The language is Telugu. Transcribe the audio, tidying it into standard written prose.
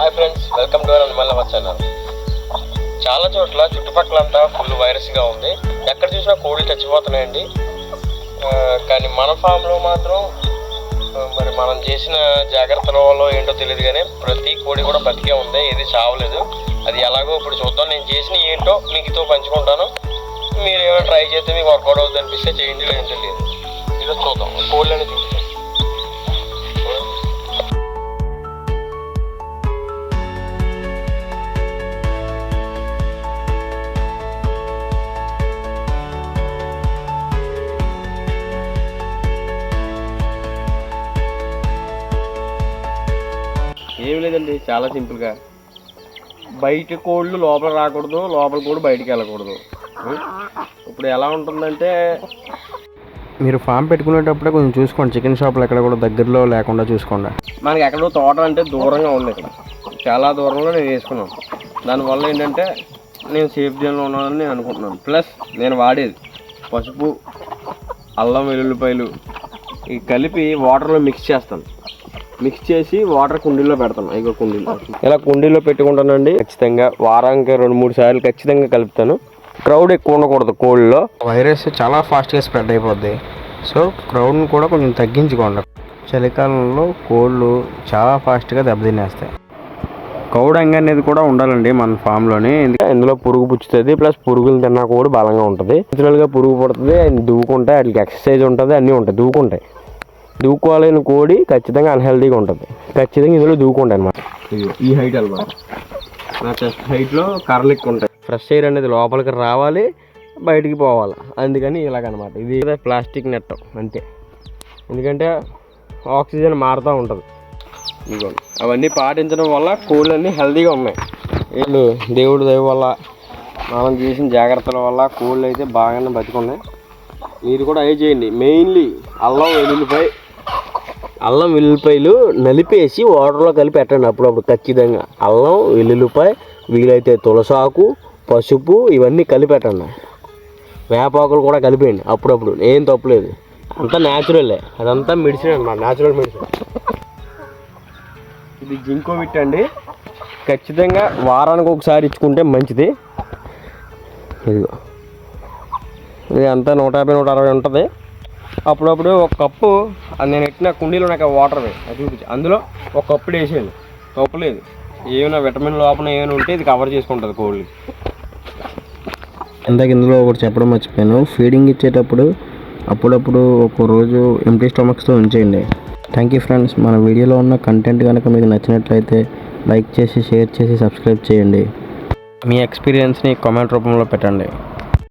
హాయ్ ఫ్రెండ్స్, వెల్కమ్ టు మళ్ళీ ఛానల్. చాలా చోట్ల చుట్టుపక్కలంతా ఫుల్ వైరస్గా ఉంది. ఎక్కడ చూసినా కోడి చచ్చిపోతున్నాయండి. కానీ మన ఫామ్లో మాత్రం మరి మనం చేసిన జాగ్రత్తల వల్ల ఏంటో తెలియదు, కానీ ప్రతి కోడి కూడా బతికే ఉంది, ఏది చావలేదు. అది ఎలాగో ఇప్పుడు చూద్దాం. నేను చేసిన ఏంటో మీకుతో పంచుకుంటాను. మీరు ఏమైనా ట్రై చేస్తే మీకు వర్కౌట్ అవుతుంది అనిపిస్తే చేయండి, లేదంటే లేదు. ఈరోజు చూద్దాం కోళ్ళు అనేది చూస్తాం. ఏమి లేదండి, చాలా సింపుల్గా బయట కోళ్ళు లోపల రాకూడదు, లోపల కోడి బయటికి వెళ్ళకూడదు. ఇప్పుడు ఎలా ఉంటుందంటే మీరు ఫామ్ పెట్టుకునేటప్పుడే కొంచెం చూసుకోండి, చికెన్ షాపులు ఎక్కడ కూడా దగ్గరలో లేకుండా చూసుకోండి. మనకి ఎక్కడో తోట అంటే దూరంగా ఉంది, ఇక్కడ చాలా దూరంలో నేను వేసుకున్నాను. దానివల్ల ఏంటంటే నేను సేఫ్ జోన్లో ఉన్నానని నేను అనుకుంటున్నాను. ప్లస్ నేను వాడేది పసుపు, అల్లం వెల్లుల్లిపాయలు ఇవి కలిపి వాటర్లో మిక్స్ చేస్తాను. మిక్స్ చేసి వాటర్ కుండీలో పెడతాను. ఇక కుండీలో ఇలా కుండీలో పెట్టుకుంటానండి. ఖచ్చితంగా వారానికి 2-3 సార్లు ఖచ్చితంగా కలుపుతాను. క్రౌడ్ ఎక్కువ ఉండకూడదు కోళ్ళలో, వైరస్ చాలా ఫాస్ట్గా స్ప్రెడ్ అయిపోద్ది. సో క్రౌడ్ని కూడా కొంచెం తగ్గించుకోండి. చలికాలంలో కోళ్ళు చాలా ఫాస్ట్గా దెబ్బతినేస్తాయి. కౌడంగి అనేది కూడా ఉండాలండి మన ఫామ్లోని. ఇందులో పురుగు పుచ్చుతుంది, ప్లస్ పురుగులు తిన్నా కూడా బలంగా ఉంటుంది. నేచురల్గా పురుగు పడుతుంది, దూకుంటాయి, వాటికి ఎక్సర్సైజ్ ఉంటుంది, అన్నీ ఉంటాయి, దూకుంటాయి. దూకోలేని కోడి ఖచ్చితంగా అన్హెల్దీగా ఉంటుంది. ఖచ్చితంగా ఇందులో దూకుంటాయి అన్నమాట. ఈ హైట్ అనమాట, నా చెస్ట్ హైట్లో కర్రలు ఎక్కువ ఉంటాయి. ఫ్రెష్ ఎయిర్ అనేది లోపలికి రావాలి, బయటికి పోవాలి. అందుకని ఇలాగనమాట. ఇది ప్లాస్టిక్ నెట్ అంతే, ఎందుకంటే ఆక్సిజన్ మారుతూ ఉంటుంది. ఇదిగోండి, అవన్నీ పాటించడం వల్ల కోళ్ళు అన్నీ హెల్తీగా ఉన్నాయి. వీళ్ళు దేవుడి దయ వల్ల, మనం చేసిన జాగ్రత్తల వల్ల కోళ్ళు అయితే బాగానే బతికున్నాయి. మీరు కూడా అవి చేయండి. మెయిన్లీ అల్లం వెల్లుల్లిపాయలు నలిపేసి వాటర్లో కలిపి పెట్టండి అప్పుడప్పుడు. ఖచ్చితంగా అల్లం వెల్లుల్లిపాయ, వీలైతే తులసాకు, పసుపు ఇవన్నీ కలిపి పెట్టండి. వేపాకులు కూడా కలిపేయండి అప్పుడప్పుడు, ఏం తప్పులేదు. అంతా న్యాచురలే, అదంతా మెడిసిన్ అన్నమాట, న్యాచురల్ మెడిసిన్. ఇది జింకోవిట్ అండి. ఖచ్చితంగా వారానికి ఒకసారి ఇచ్చుకుంటే మంచిది. ఇదిగో ఇది అంతా 150-160 ఉంటుంది. అప్పుడప్పుడు ఒక కప్పు, నేను ఎట్టిన కుండీలో నాకు వాటర్ అది చూపించి అందులో ఒక కప్పు వేసేయండి. కప్పు లేదు, ఏమైనా విటమిన్ లోపల ఏమైనా ఉంటే ఇది కవర్ చేసుకుంటుంది కోళ్ళు. ఇందాక ఇందులో ఒకటి చెప్పడం మర్చిపోయాను. ఫీడింగ్ ఇచ్చేటప్పుడు అప్పుడప్పుడు ఒక రోజు ఎంప్టీ స్టమక్స్తో ఉంచేయండి. Thank you friends. మన వీడియోలో ఉన్న కంటెంట్ కనుక మీకు నచ్చినట్లయితే లైక్ చేసి, షేర్ చేసి, సబ్స్క్రైబ్ చేయండి. మీ ఎక్స్పీరియన్స్ని కామెంట్ రూపంలో పెట్టండి.